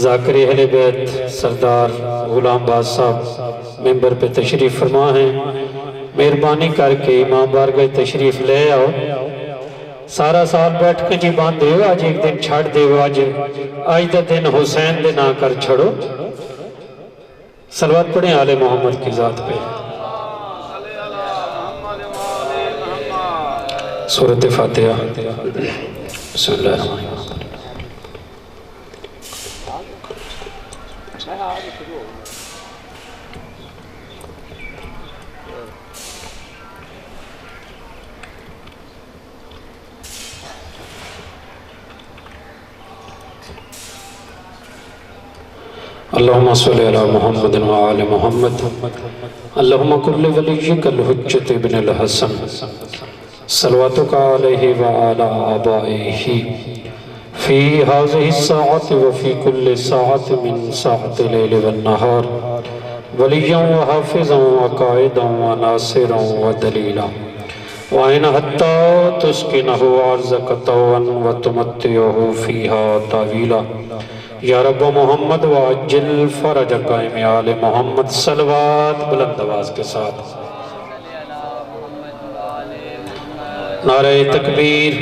ذاکر اہل بیت سردار غلام باز صاحب ممبر پہ تشریف فرما ہیں۔ مہربانی کر کے امام بارگاہ تشریف لے آؤ۔ سارا سال بیٹھ کے جی باندھ دے ہو، آج ایک دن چھڑ دے ہو، آج دا دن حسین دے نہ کر چھڑو۔ صلوات پڑھیں آل محمد کی ذات پہ۔ سورۃ فاتحہ۔ بسم اللہ الرحمن الرحیم۔ اللہم صلی علی محمد وآل محمد اللہم کل ولیک الحجت ابن الحسن صلواتک علیہ وعلا آبائیہ فی هذه الساعة وفی کل ساعة من ساعة اللیل والنہار ولیا وحافظا وقائدا وناصرا ودلیلا وعین حتی تسکنہ عرضک طوعا وتمتعہ فیہا طویلا یا رب محمد وعجل فرج قائم آل محمد صلوات بلند آواز کے ساتھ۔ نعرہ تکبیر۔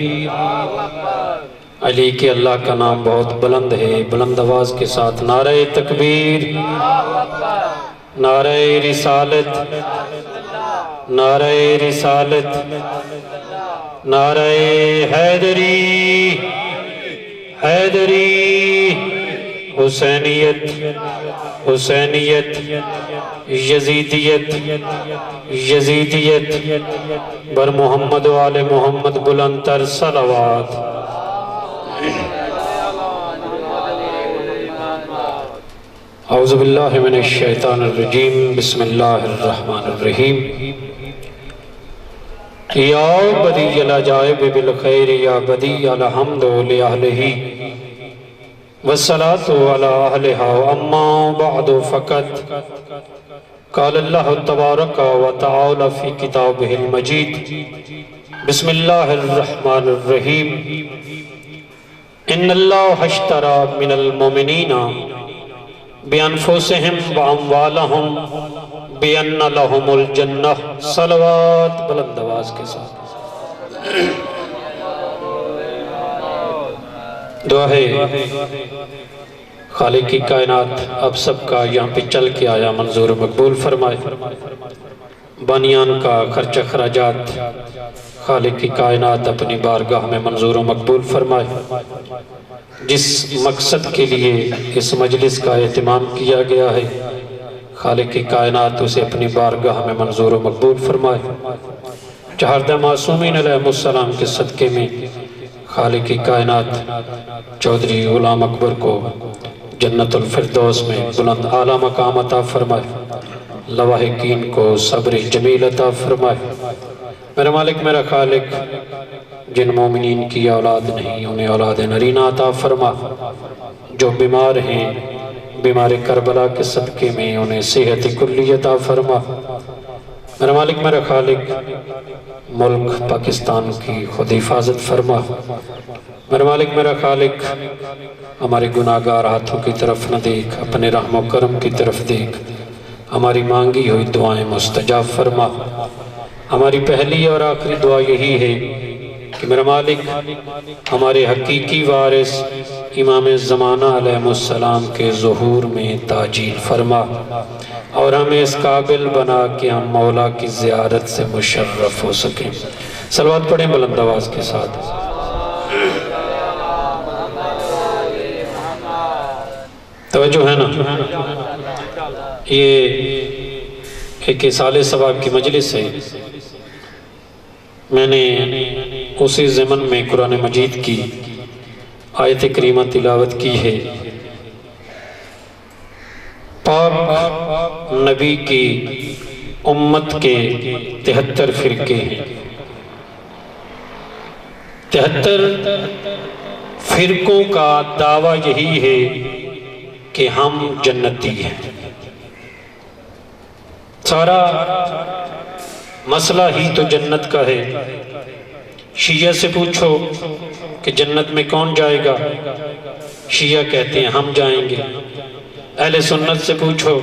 علی کے اللہ کا نام بہت بلند ہے، بلند آواز کے ساتھ نعرہ تکبیر، نعرہ رسالت، نعرہ رسالت، نعرہ حیدری، حیدری، حسینیت، حسینیت، یزیدیت، یزیدیت، بر محمد و آل محمد بلند تر صلوات۔ اعوذ باللہ من الشیطان الرجیم، بسم اللہ الرحمن الرحیم۔ یا بدی العجائب بالخیر یا بدی الحمد لأہلہی والصلاة على أهلها وأما بعد فقط قال الله تبارك وتعالى في كتابه المجيد بسم الله الرحمن الرحيم إن الله اشترى من المؤمنين بأنفسهم وأموالهم بأن لهم الجنة صلوات بلند آواز کے ساتھ۔ دعا ہے خالق کی کائنات اب سب کا یہاں پہ چل کے آیا منظور مقبول فرمائے، بانیان کا خرچ خراجات خالق کی کائنات اپنی بارگاہ میں منظور مقبول فرمائے۔ جس مقصد کے لیے اس مجلس کا اہتمام کیا گیا ہے خالق کی کائنات اسے اپنی بارگاہ میں منظور مقبول فرمائے۔ چہاردہ معصومین علیہ السلام کے صدقے میں خالق کی کائنات چودھری غلام اکبر کو جنت الفردوس میں بلند اعلیٰ مقام عطا فرمائے، لواحقین کو صبر جمیل عطا فرمائے۔ میرا مالک میرا خالق جن مومنین کی اولاد نہیں انہیں اولاد نرینہ عطا فرما، جو بیمار ہیں بیمار کربلا کے صدقے میں انہیں صحت کلی عطا فرما۔ میرا مالک میرا خالق ملک پاکستان کی خود حفاظت فرما۔ میرا مالک میرا خالق ہمارے گناہگار ہاتھوں کی طرف نہ دیکھ، اپنے رحم و کرم کی طرف دیکھ، ہماری مانگی ہوئی دعائیں مستجاب فرما۔ ہماری پہلی اور آخری دعا یہی ہے کہ میرا مالک ہمارے حقیقی وارث امام زمانہ علیہ السلام کے ظہور میں تاجیل فرما اور ہمیں اس قابل بنا کہ ہم مولا کی زیارت سے مشرف ہو سکیں۔ صلوات پڑھیں بلند آواز کے ساتھ۔ توجہ ہے نا، یہ ایک اصال ثواب کی مجلس ہے۔ میں نے اسی ضمن میں قرآن مجید کی آیت کریمہ تلاوت کی ہے۔ پاک نبی کی امت کے 73 فرقے ہیں، 73 فرقوں کا دعویٰ یہی ہے کہ ہم جنتی ہیں۔ سارا مسئلہ ہی تو جنت کا ہے۔ شیعہ سے پوچھو کہ جنت میں کون جائے گا، شیعہ کہتے ہیں ہم جائیں گے، اہل سنت سے پوچھو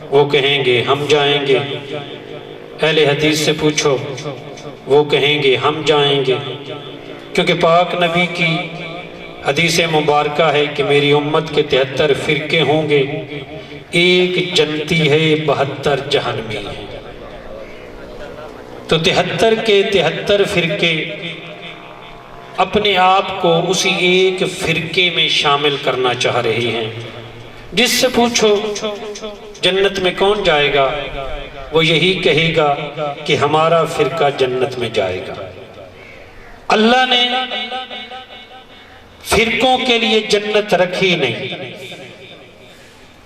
وہ کہیں گے ہم جائیں گے، اہل حدیث سے پوچھو وہ کہیں گے ہم جائیں گے، کیونکہ پاک نبی کی حدیث مبارکہ ہے کہ میری امت کے 73 فرقے ہوں گے، ایک جنتی ہے 72 جہنمی ہیں۔ تو 73 کے 73 فرقے اپنے آپ کو اسی ایک فرقے میں شامل کرنا چاہ رہے ہیں۔ جس سے پوچھو جنت میں کون جائے گا، وہ یہی کہے گا کہ ہمارا فرقہ جنت میں جائے گا۔ اللہ نے فرقوں کے لیے جنت رکھی نہیں،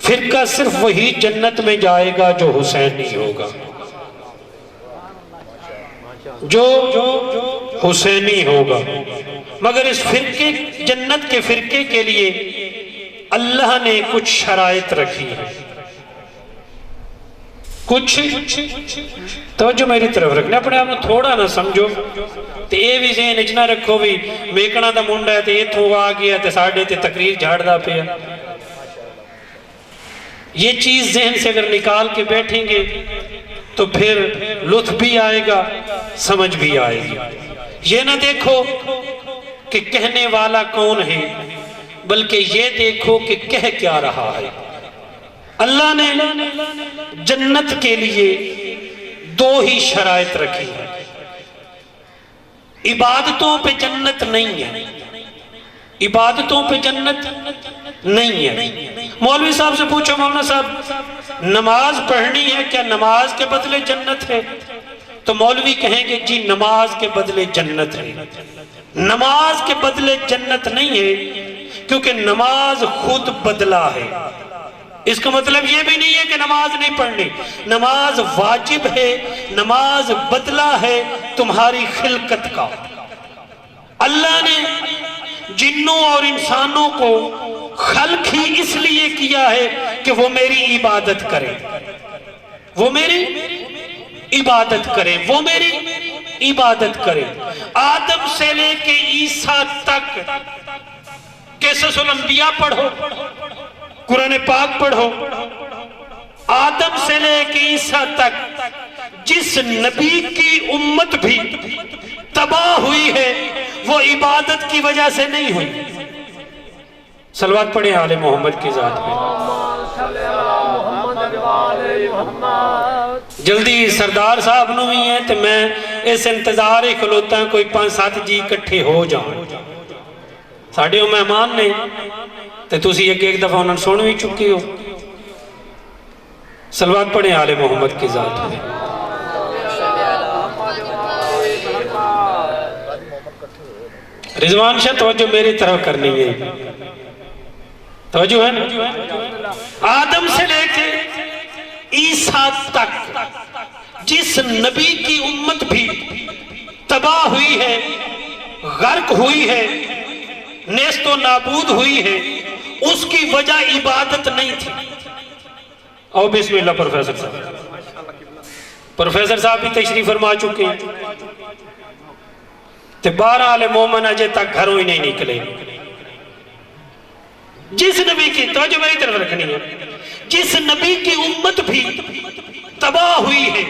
فرقہ صرف وہی جنت میں جائے گا جو حسینی ہوگا، جو حسینی ہوگا۔ مگر اس فرقے جنت کے فرقے کے لیے اللہ نے کچھ شرائط رکھی ہے، کچھ توجہ میری طرف رکھنا، اپنے آپ نے تھوڑا نہ سمجھو تو یہ بھی ذہن اچ نہ رکھو بھی میکنا دا منڈا ہے تو یہ تھو آ گیا تو ساڑھے تے تقریر جھاڑ دا پیا۔ یہ چیز ذہن سے اگر نکال کے بیٹھیں گے تو پھر لطف بھی آئے گا، سمجھ بھی آئے گی۔ یہ نہ دیکھو کہ کہنے والا کون ہے، بلکہ یہ دیکھو کہ کہہ کیا رہا ہے۔ اللہ نے جنت کے لیے 2 ہی شرائط رکھی ہے۔ عبادتوں پہ جنت نہیں ہے، عبادتوں پہ جنت نہیں ہے۔ مولوی صاحب سے پوچھو مولانا صاحب نماز پڑھنی ہے، کیا نماز کے بدلے جنت ہے؟ تو مولوی کہیں گے جی نماز کے بدلے جنت ہے۔ نماز کے بدلے جنت نہیں ہے، کیونکہ نماز خود بدلہ ہے۔ اس کا مطلب یہ بھی نہیں ہے کہ نماز نہیں پڑھنی، نماز واجب ہے، نماز بدلہ ہے تمہاری خلقت کا۔ اللہ نے جنوں اور انسانوں کو خلق ہی اس لیے کیا ہے کہ وہ میری عبادت کریں، وہ میری عبادت کریں، وہ میری عبادت کریں۔ آدم سے لے کے عیسیٰ تک قصص الانبیاء پڑھو، قرآن پاک پڑھو، آدم سے لے کے عیسیٰ تک جس نبی کی امت بھی تباہ ہوئی ہے وہ عبادت کی وجہ سے نہیں ہوئی۔ صلوات پڑھیں آل محمد کی ذات پہ۔ جلدی سردار صاحب نو ہی ہیں تو میں اس انتظار کھلوتا ہوں کوئی 5-7 جی کٹھے ہو جاؤں۔ ساڑھے ہو مہمان نے تو تُسی ایک دفعہ انہوں سن بھی چکی ہو۔ صلوات پڑھیں آل محمد کی ذات پہ۔ رضوان شاہ توجہ میری طرف کرنی ہے، توجہ ہے نا؟ آدم سے لے کے عیسیٰ تک جس نبی کی امت بھی تباہ ہوئی ہے، غرق ہوئی ہے، نیست و نابود ہوئی ہے، اس کی وجہ عبادت نہیں تھی۔ او بسم اللہ پروفیسر صاحب، پروفیسر صاحب بھی تشریف فرما چکے ہیں تو 12 مومن اجے تک گھروں ہی نہیں نکلے۔ جس نبی کی توجہ میری طرف رکھنی ہے، جس نبی کی امت بھی تباہ ہوئی ہے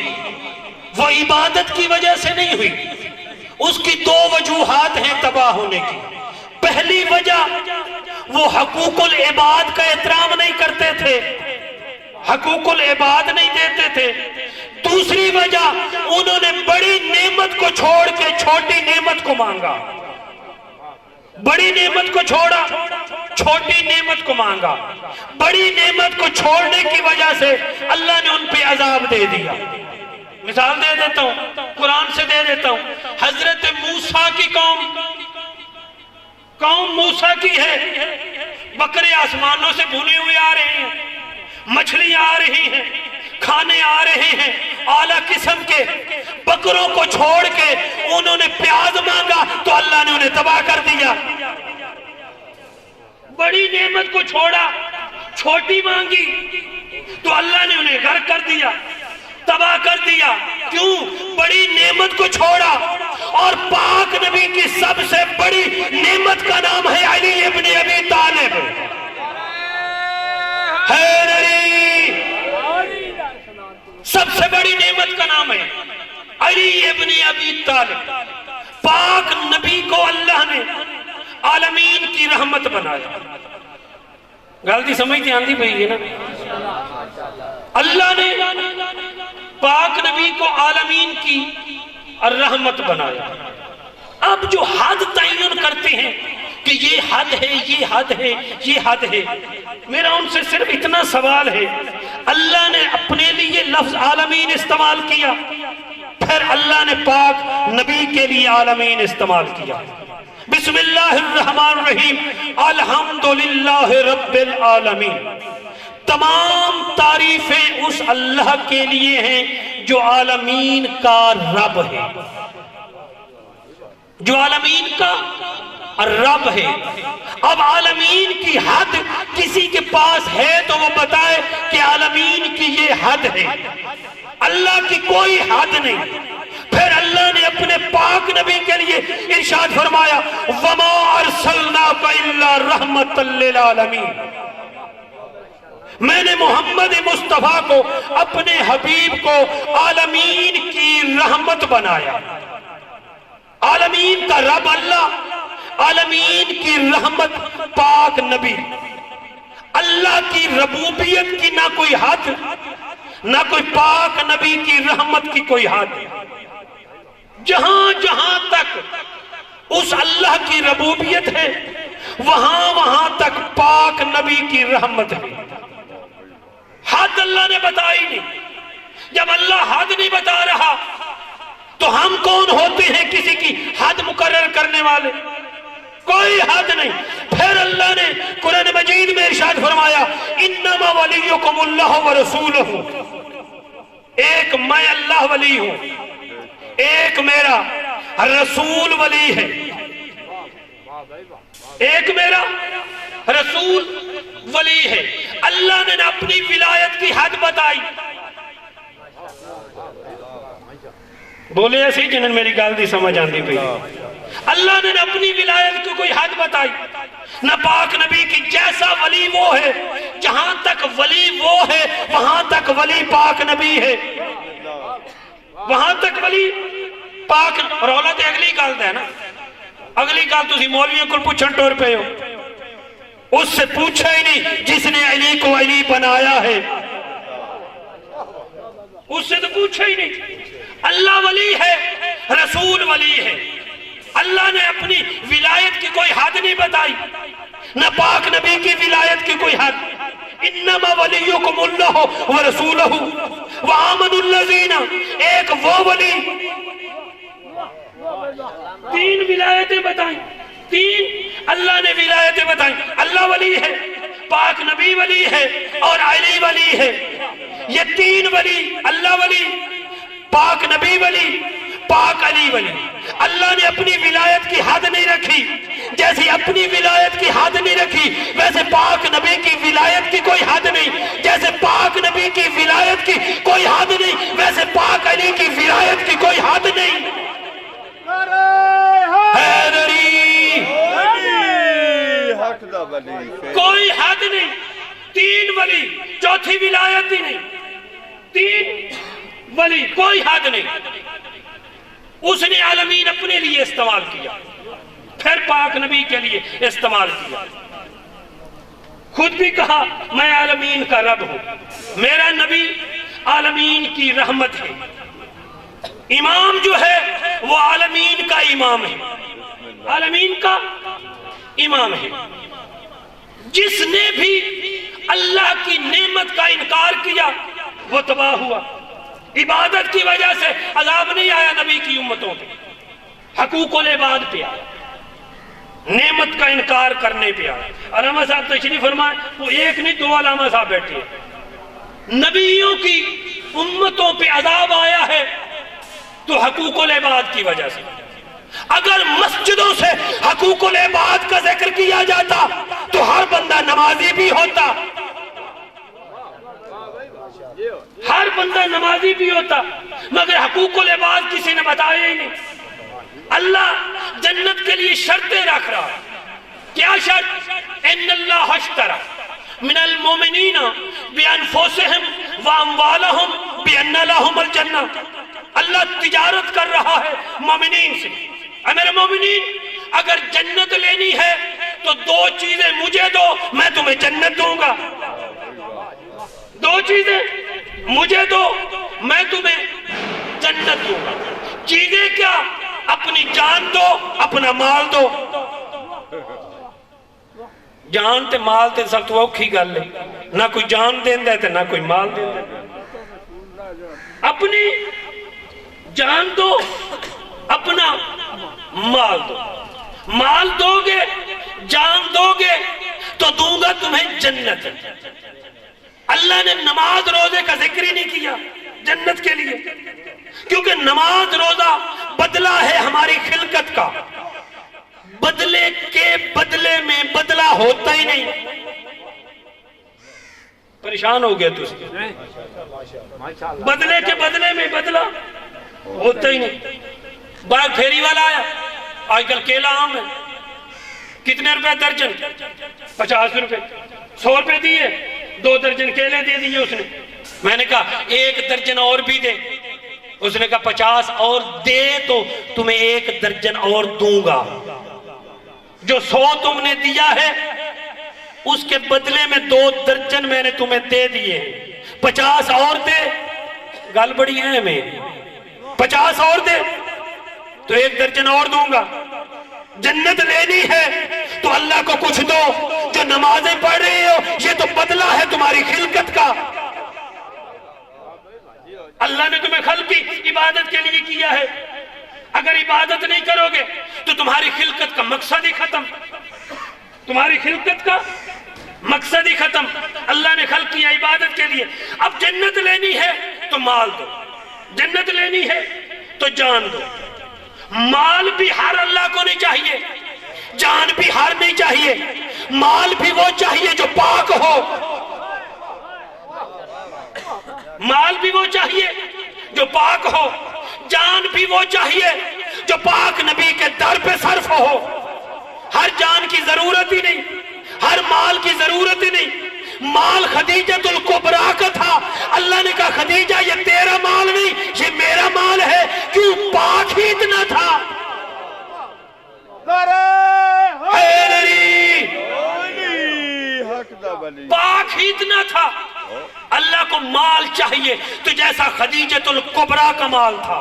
وہ عبادت کی وجہ سے نہیں ہوئی۔ اس کی 2 وجوہات ہیں تباہ ہونے کی۔ پہلی وجہ وہ حقوق العباد کا احترام نہیں کرتے تھے، حقوق العباد نہیں دیتے تھے۔ دوسری وجہ انہوں نے بڑی نعمت کو چھوڑ کے چھوٹی نعمت کو مانگا، بڑی نعمت کو چھوڑا چھوٹی نعمت کو مانگا۔ بڑی نعمت کو چھوڑنے کی وجہ سے اللہ نے ان پہ عذاب دے دیا۔ مثال دے دیتا ہوں، قرآن سے دے دیتا ہوں۔ حضرت موسیٰ کی قوم موسیٰ کی ہے، بکرے آسمانوں سے بھونے ہوئے آ رہے ہیں، مچھلی آ رہی ہیں، کھانے آ رہے ہیں اعلیٰ قسم کے۔ بکروں کو چھوڑ کے انہوں نے پیاز مانگا تو اللہ نے انہیں تباہ کر دیا۔ بڑی نعمت کو چھوڑا، چھوٹی مانگی تو اللہ نے انہیں غرق کر دیا، تباہ کر دیا۔ کیوں؟ بڑی نعمت کو چھوڑا اور پاک نبی کی سب سے بڑی نعمت کا نام ہے علی ابن ابی طالب. حیدری سب سے بڑی نعمت کا نام ہے علی ابن ابی طالب. پاک نبی کو اللہ نے عالمین کی رحمت بنایا. غلطی سمجھتے آندھی بھئی ہے نا. اللہ نے پاک نبی کو عالمین کی رحمت بنایا. اب جو حد تعین کرتے ہیں کہ یہ حد ہے، یہ حد ہے، یہ حد ہے، میرا ان سے صرف اتنا سوال ہے، اللہ نے اپنے لیے لفظ عالمین استعمال کیا، پھر اللہ نے پاک نبی کے لیے عالمین استعمال کیا. بسم اللہ الرحمن الرحیم، الحمدللہ رب العالمین. تمام تعریفیں اس اللہ کے لیے ہیں جو عالمین کا رب ہے، جو عالمین کا رب ہے. اب عالمین کی حد کسی کے پاس ہے تو وہ بتائے کہ عالمین کی یہ حد ہے. اللہ کی کوئی حد نہیں. پھر اللہ نے اپنے پاک نبی کے لیے ارشاد فرمایا وَمَا أَرْسَلْنَاكَ إِلَّا رَحْمَةً لِّلْعَالَمِينَ. میں نے محمد مصطفیٰ کو، اپنے حبیب کو عالمین کی رحمت بنایا. عالمین کا رب اللہ، عالمین کی رحمت پاک نبی. اللہ کی ربوبیت کی نہ کوئی حد، نہ کوئی پاک نبی کی رحمت کی کوئی حد. جہاں جہاں تک اس اللہ کی ربوبیت ہے وہاں وہاں تک پاک نبی کی رحمت ہے. حد اللہ نے بتائی نہیں. جب اللہ حد نہیں بتا رہا تو ہم کون ہوتے ہیں کسی کی حد مقرر کرنے والے؟ کوئی حد نہیں. پھر اللہ نے قرآن مجید میں ارشاد فرمایا انما ولیکم اللہ ورسولہ. ایک میں اللہ ولی ہوں، ایک میرا رسول ولی ہے. ایک میرا رسول ولی ہے. اللہ نے اپنی ولایت کی حد بتائی. بولے ایسے ہی جنہوں میری گال دی سمجھ آندی پئی. اللہ نے اپنی ولایت کو کوئی حد بتائی. نہ پاک نبی کی جیسا ولی وہ ہے، جہاں تک ولی وہ ہے وہاں تک ولی پاک نبی ہے. وہاں تک ولی پاک. رولا تے اگلی گال دے نا، اگلی گال تسی مولویوں کو پوچھن ٹور پہ ہو. اس سے پوچھا ہی نہیں جس نے علی کو علی بنایا ہے، اس سے تو پوچھا ہی نہیں. اللہ ولی ہے، رسول ولی ہے. اللہ نے اپنی ولایت کی کوئی حد نہیں بتائی، نہ پاک نبی کی ولایت کی کوئی حد. انما ولیکم اللہ ورسولہ وآمن الذین. ایک وہ ولی، تین ولایتیں بتائیں. تین اللہ نے ولایتیں بتائیں. اللہ ولی ہے، پاک نبی ولی ہے اور علی ولی ہے. یہ تین ولی، اللہ ولی، پاک نبی ولی، پاک علی ولی. اللہ نے اپنی ولایت کی حد نہیں رکھی. جیسی اپنی ولایت کی حد نہیں رکھی ویسے پاک نبی کی ولایت کی کوئی حد نہیں. جیسے پاک نبی کی ولایت کی کوئی حد نہیں ویسے پاک علی کی ولایت کی کوئی حد نہیں. حیدری کوئی حد نہیں. تین ولی، چوتھی ولایت ہی نہیں. تین ولی، کوئی حد نہیں. اس نے عالمین اپنے لیے استعمال کیا، پھر پاک نبی کے لیے استعمال کیا. خود بھی کہا میں عالمین کا رب ہوں، میرا نبی عالمین کی رحمت ہے. امام جو ہے وہ عالمین کا امام ہے، عالمین کا امام ہے. جس نے بھی اللہ کی نعمت کا انکار کیا وہ تباہ ہوا. عبادت کی وجہ سے عذاب نہیں آیا نبی کی امتوں پہ، حقوق العباد پہ آیا، نعمت کا انکار کرنے پہ آیا. علامہ صاحب تشریف فرمائے، وہ ایک نہیں دو علامہ صاحب بیٹھے ہیں. نبیوں کی امتوں پہ عذاب آیا ہے تو حقوق العباد کی وجہ سے. اگر مسجدوں سے حقوق العباد کا ذکر کیا جاتا تو ہر بندہ نمازی بھی ہوتا، ہر بندہ نمازی بھی ہوتا، مگر حقوق العباد کسی نے بتایا ہی نہیں. اللہ جنت کے لیے شرطیں رکھ رہا ہے. کیا شرط؟ ان اللہ اشترى من المؤمنین بانفسہم واموالہم بان لہم الجنہ. اللہ تجارت کر رہا ہے مومنین سے. اے میرے مومنین، اگر جنت لینی ہے تو دو چیزیں مجھے دو، میں تمہیں جنت دوں گا. دو چیزیں مجھے دو، میں تمہیں جنت دوں گا. چیزیں کیا؟ اپنی جان دو، اپنا مال دو. جان تے مال تے سب تو اوکھی گل ہے. نہ کوئی جان دیندا ہے تے نہ کوئی مال دیندا ہے. اپنی جان دو، اپنا مال دو. مال دو گے، جان دو گے تو دوں گا تمہیں جنت. اللہ نے نماز روزے کا ذکر ہی نہیں کیا جنت کے لیے، کیونکہ نماز روزہ بدلہ ہے ہماری خلقت کا. بدلے کے بدلے میں بدلہ ہوتا ہی نہیں. پریشان ہو گیا تو بدلے کے بدلے میں بدلہ ہوتا ہی نہیں. باغ پھیری والا آیا، آج کل کیلا عام ہے. کتنے روپے درجن؟ 50 روپے. 100 روپے دیے، 2 درجن کیلے دے دیے اس نے. میں نے کہا 1 درجن اور بھی دے. اس نے کہا 50 اور دے تو تمہیں 1 درجن اور دوں گا. جو 100 تم نے دیا ہے اس کے بدلے میں 2 درجن میں نے تمہیں دے دیے. 50 اور دے، گل بڑی ہے میں. 50 اور دے تو 1 درجن اور دوں گا. جنت لینی ہے تو اللہ کو کچھ دو. جو نمازیں پڑھ رہے ہو یہ تو بدلہ ہے تمہاری خلقت کا. اللہ نے تمہیں خلق کی عبادت کے لیے کیا ہے. اگر عبادت نہیں کرو گے تو تمہاری خلقت کا مقصد ہی ختم. تمہاری خلقت کا مقصد ہی ختم. اللہ نے خلق کیا عبادت کے لیے. اب جنت لینی ہے تو مال دو، جنت لینی ہے تو جان دو. مال بھی ہر اللہ کو نہیں چاہیے، جان بھی ہر نہیں چاہیے. مال بھی وہ چاہیے جو پاک ہو. مال بھی وہ چاہیے جو پاک ہو. جان بھی وہ چاہیے جو پاک نبی کے در پہ صرف ہو. ہر جان کی ضرورت ہی نہیں، ہر مال کی ضرورت ہی نہیں. مال خدیجۃ الکبریٰ کا تھا. اللہ نے کہا خدیجہ یہ تیرا مال نہیں، یہ میرا مال ہے. کیوں؟ پاک ہی اتنا تھا. پاک ہی اتنا تھا. اللہ کو مال چاہیے تو جیسا خدیجۃ الکبریٰ کا مال تھا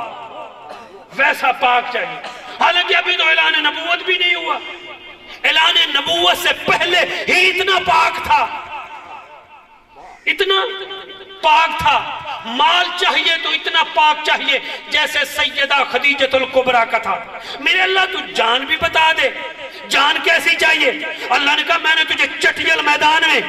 ویسا پاک چاہیے. حالانکہ ابھی تو اعلان نبوت بھی نہیں ہوا. اعلان نبوت سے پہلے ہی اتنا پاک تھا، اتنا پاک تھا. مال چاہیے تو اتنا پاک چاہیے جیسے سیدہ خدیجۃ الکبریٰ کا تھا. میرے اللہ تو جان بھی بتا دے. جان کیسی چاہیے؟ اللہ نے کہا میں نے تجھے چٹیل میدان میں،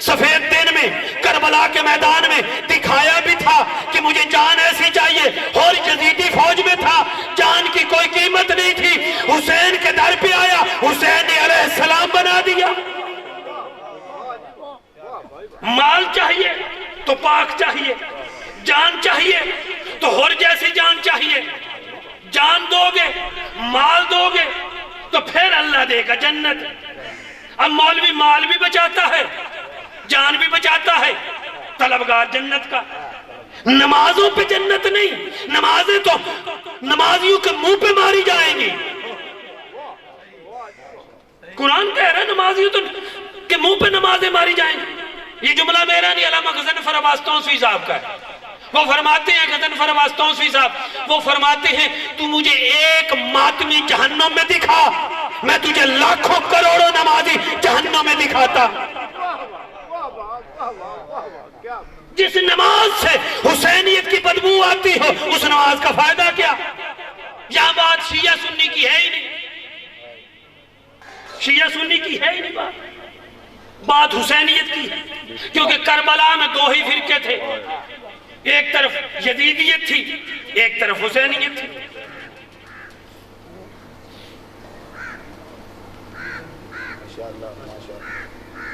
سفید دن میں، کربلا کے میدان میں دکھایا بھی تھا کہ مجھے جان ایسی چاہیے. اور یزیدی فوج میں تھا، جان کی کوئی قیمت نہیں تھی. حسین کے در پہ آیا، حسین نے علیہ السلام بنا دیا. مال چاہیے تو پاک چاہیے، جان چاہیے تو ہور جیسی جان چاہیے. جان دو گے، مال دو گے تو پھر اللہ دے گا جنت. اب مولوی مال بھی بچاتا ہے، جان بھی بچاتا ہے، طلبگار جنت کا. نمازوں پہ جنت نہیں. نمازیں تو نمازیوں کے منہ پہ ماری جائیں گی. قرآن کہہ رہا ہے نمازیوں تو کے منہ پہ نمازیں ماری جائیں گی. یہ جملہ میرا نہیں، علامہ غضنفر عباس تونسوی صاحب کا ہے. وہ فرماتے ہیں غضنفر عباس تونسوی صاحب، وہ فرماتے ہیں تو مجھے ایک ماتمی جہنم میں دکھا، میں تجھے لاکھوں کروڑوں نمازی جہنم میں دکھاتا. جس نماز سے حسینیت کی بدبو آتی ہو اس نماز کا فائدہ کیا؟ یہاں بات شیعہ سنی کی ہے ہی نہیں. شیعہ سنی کی ہے ہی نہیں بات حسینیت کی ہے. کیونکہ کربلا میں 2 ہی فرقے تھے، ایک طرف یزیدیت تھی، ایک طرف حسینیت تھی.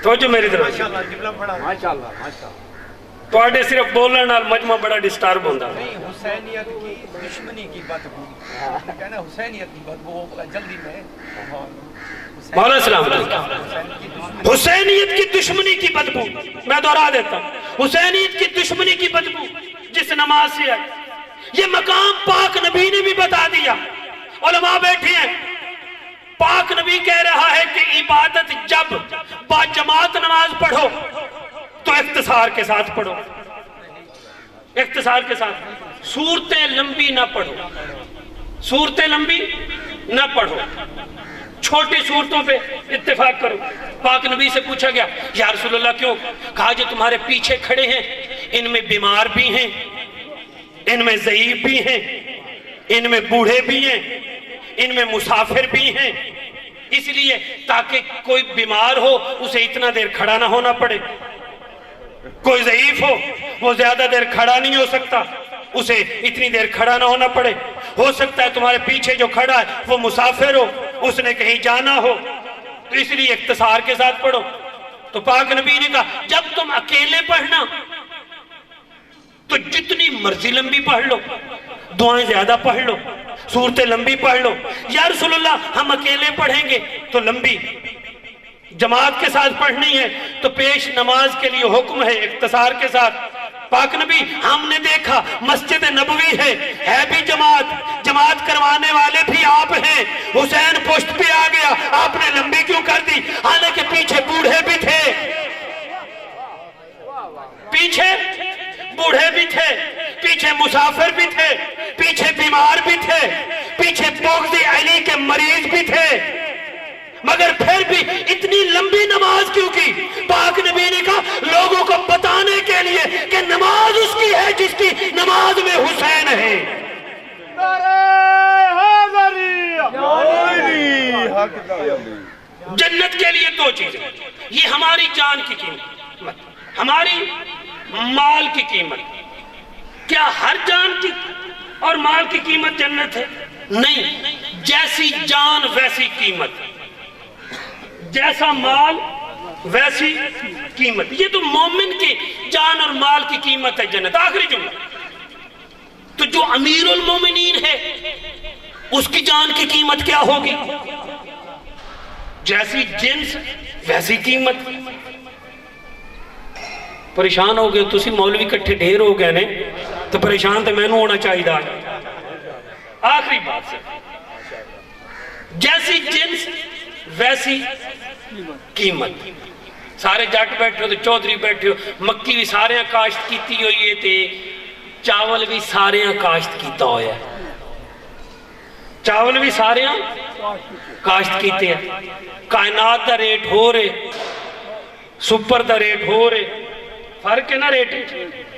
تو جو میری طرف ماشاءاللہ. تواڈے صرف بولن نال مجمع بڑا ڈسٹرب ہوندا نہیں حسینیت کی دشمنی کی بدبو کہنا حسینیت کی بدبو جلدی میں مولا سلام علیکم حسینیت کی دشمنی کی بدبو میں دہرا دیتا ہوں حسینیت کی دشمنی کی بدبو جس نماز سے آئی یہ مقام پاک نبی نے بھی بتا دیا علماء بیٹھے ہیں پاک نبی کہہ رہا ہے کہ عبادت جب با جماعت نماز پڑھو تو اختصار کے ساتھ پڑھو اختصار کے ساتھ صورتیں لمبی نہ پڑھو صورتیں لمبی نہ پڑھو چھوٹی صورتوں پہ اتفاق کرو پاک نبی سے پوچھا گیا یا رسول اللہ کیوں کہا جو تمہارے پیچھے کھڑے ہیں ان میں بیمار بھی ہیں ان میں ضعیف بھی ہیں ان میں بوڑھے بھی ہیں ان میں مسافر بھی ہیں اس لیے تاکہ کوئی بیمار ہو اسے اتنا دیر کھڑا نہ ہونا پڑے کوئی ضعیف ہو وہ زیادہ دیر کھڑا نہیں ہو سکتا اسے اتنی دیر کھڑا نہ ہونا پڑے ہو سکتا ہے تمہارے پیچھے جو کھڑا ہے وہ مسافر ہو اس نے کہیں جانا ہو تو اس لیے اختصار کے ساتھ پڑھو تو پاک نبی نے کہا جب تم اکیلے پڑھنا تو جتنی مرضی لمبی پڑھ لو دعائیں زیادہ پڑھ لو صورتیں لمبی پڑھ لو یا رسول اللہ ہم اکیلے پڑھیں گے تو لمبی جماعت کے ساتھ پڑھنی ہے تو پیش نماز کے لیے حکم ہے اختصار کے ساتھ پاک نبی ہم نے دیکھا مسجد نبوی ہے بھی جماعت کروانے والے بھی آپ ہیں حسین پشت پہ آ گیا آپ نے لمبی کیوں کر دی حالانکہ پیچھے بوڑھے بھی تھے پیچھے بوڑھے بھی تھے پیچھے مسافر بھی تھے پیچھے بیمار بھی تھے پیچھے بغض علی کے مریض بھی تھے مگر پھر بھی اتنی لمبی نماز کیوں کی پاک نبی نے کہا لوگوں کو بتانے کے لیے کہ نماز اس کی ہے جس کی نماز میں حسین ہے جنت کے لیے دو چیزیں یہ ہماری جان کی قیمت ہماری مال کی قیمت کیا ہر جان کی اور مال کی قیمت جنت ہے نہیں جیسی جان ویسی قیمت جیسا مال ویسی قیمت یہ تو مومن کی جان اور مال کی قیمت ہے جنت آخری جملہ تو جو امیر المومنین ہے اس کی جان کی قیمت کیا ہوگی جیسی جنس ویسی قیمت پریشان ہو گئے تسی مولوی کٹھے ڈھیر ہو گئے نے تو پریشان تو میں نے ہونا چاہیے دا آخری بات سے جیسی جنس ویسی قیمت سارے جٹ بیٹھے ہو تو چودھری بیٹھے ہو مکی بھی سارے کاشت کیتی ہوئی ہے تے چاول بھی سارے کاشت کیتا ہویا ہے چاول بھی سارے کاشت کیتے ہیں کائنات دا ریٹ ہو رہے سپر دا ریٹ ہو رہے فرق ہے نا ریٹ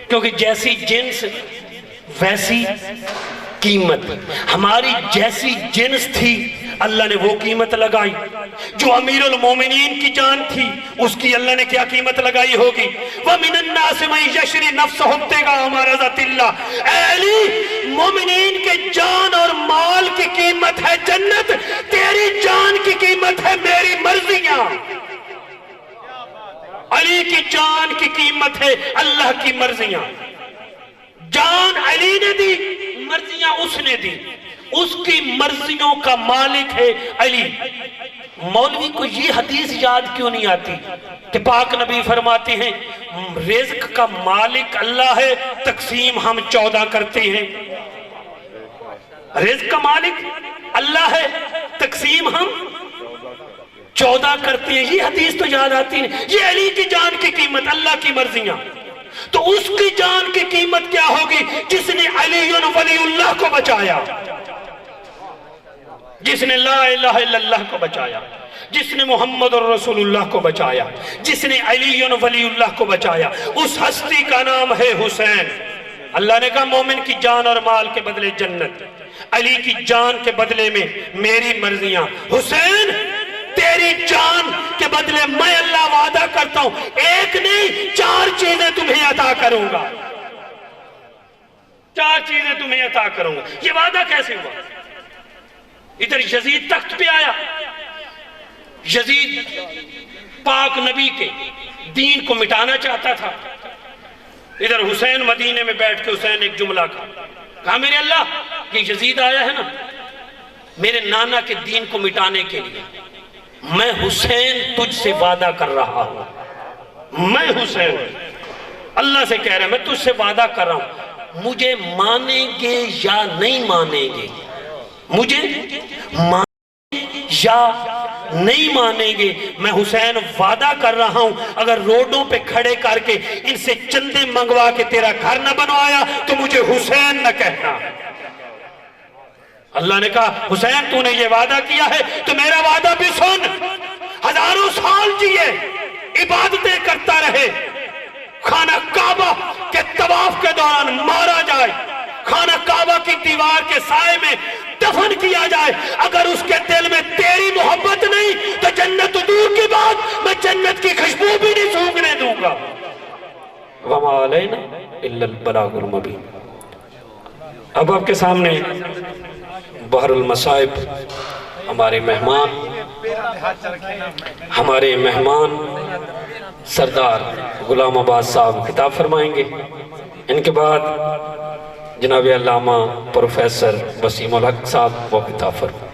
کیونکہ جیسی جنس ویسی قیمت ہماری جیسی جنس تھی اللہ نے وہ قیمت لگائی جو امیر المومنین کی جان تھی اس کی اللہ نے کیا قیمت لگائی ہوگی وَمِنَ النَّاسِ مَن يَشْرِ نَفْسَهُ ابْتِغَاءَ مَرْضَاتِ اللَّهِ اے علی مومنین کے جان اور مال کی قیمت ہے جنت تیری جان کی قیمت ہے میری مرضیاں علی کی جان کی قیمت ہے اللہ کی مرضیاں جان علی نے دی مرضیاں اس نے دی اس کی مرضیوں کا مالک ہے علی مولوی کو یہ حدیث یاد کیوں نہیں آتی کہ پاک نبی فرماتے ہیں رزق کا مالک اللہ ہے تقسیم ہم 14 کرتے ہیں رزق کا مالک اللہ ہے تقسیم ہم 14 کرتے ہیں یہ حدیث تو یاد آتی ہے یہ علی کی جان کی قیمت اللہ کی مرضیاں تو اس کی جان کی قیمت کیا ہوگی جس نے علی ولی اللہ کو بچایا جس نے لا الہ الا اللہ کو بچایا جس نے محمد الرسول اللہ کو بچایا جس نے علی ولی اللہ کو بچایا اس ہستی کا نام ہے حسین اللہ نے کہا مومن کی جان اور مال کے بدلے جنت علی کی جان کے بدلے میں میری مرضیاں حسین تیری جان کے بدلے میں اللہ وعدہ کرتا ہوں ایک نہیں 4 چیزیں تمہیں عطا کروں گا 4 چیزیں تمہیں عطا کروں گا یہ وعدہ کیسے ہوا ادھر یزید تخت پہ آیا یزید پاک نبی کے دین کو مٹانا چاہتا تھا ادھر حسین مدینے میں بیٹھ کے حسین ایک جملہ کہا میرے اللہ یہ یزید آیا ہے نا میرے نانا کے دین کو مٹانے کے لیے، میں حسین تجھ سے وعدہ کر رہا ہوں، میں حسین اللہ سے کہہ رہا میں تجھ سے وعدہ کر رہا ہوں، مجھے مانیں گے یا نہیں مانیں گے، مجھے مانیں یا نہیں مانیں گے، میں حسین وعدہ کر رہا ہوں اگر روڈوں پہ کھڑے کر کے ان سے چندے منگوا کے تیرا گھر نہ بنوایا تو مجھے حسین نہ کہنا۔ اللہ نے کہا حسین تو نے یہ وعدہ کیا ہے تو میرا وعدہ بھی سن، ہزاروں سال جیے، عبادتیں کرتا رہے، خانہ کعبہ کے طواف کے دوران مارا جائے، خانہ کعبہ کی دیوار کے سائے میں دفن کیا جائے، اگر اس کے دل میں تیری محبت نہیں تو جنت دور کی بات میں جنت کی خوشبو بھی نہیں سونگنے دوں گا۔ وَمَا عَلَيْنَا إِلَّا الْبَلَاغُ الْمُبِينُ۔ اب آپ کے سامنے بحر المصائب ہمارے مہمان سردار غلام عباس صاحب خطاب فرمائیں گے، ان کے بعد جناب علامہ پروفیسر وسیم الحق صاحب وہ خطاب فرمائیں گے۔